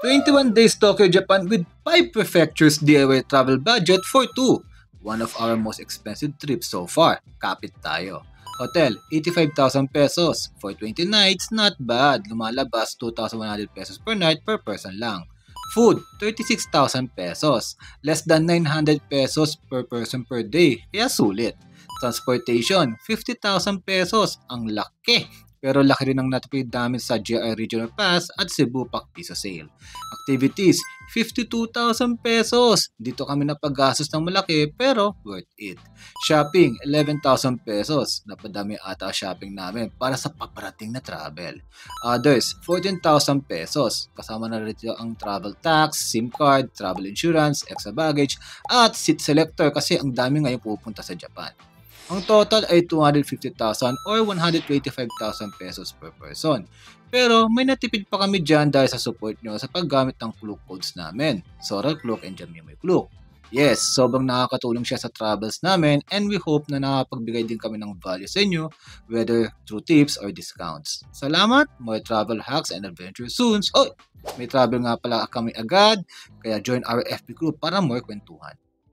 21 days Tokyo, Japan with 5 prefectures DIY travel budget for 2. One of our most expensive trips so far. Kapit tayo. Hotel, 85,000 pesos. For 20 nights, not bad. Lumalabas 2,100 pesos per night per person lang. Food, 36,000 pesos. Less than 900 pesos per person per day. Kaya sulit. Transportation, 50,000 pesos. Ang laki. Pero laki rin ang natipid namin sa GR Regional Pass at Cebu Pac Piso Sale. Activities, 52,000 pesos. Dito kami napaggastos ng malaki pero worth it. Shopping, 11,000 pesos. Napadami ata shopping namin para sa paparating na travel. Others, 14,000 pesos. Kasama na rin ang travel tax, SIM card, travel insurance, extra baggage, at seat selector kasi ang dami ngayon pupunta sa Japan. Ang total ay 250,000 or 125,000 pesos per person. Pero may natipid pa kami dyan dahil sa support nyo sa paggamit ng Klook codes namin. Soral Klook and Jamimoy Klook. Yes, sobrang nakakatulong siya sa travels namin and we hope na nakapagbigay din kami ng value sa inyo whether through tips or discounts. Salamat! More travel hacks and adventure soon! Oh! May travel nga pala kami agad kaya join our FB group para more kwentuhan.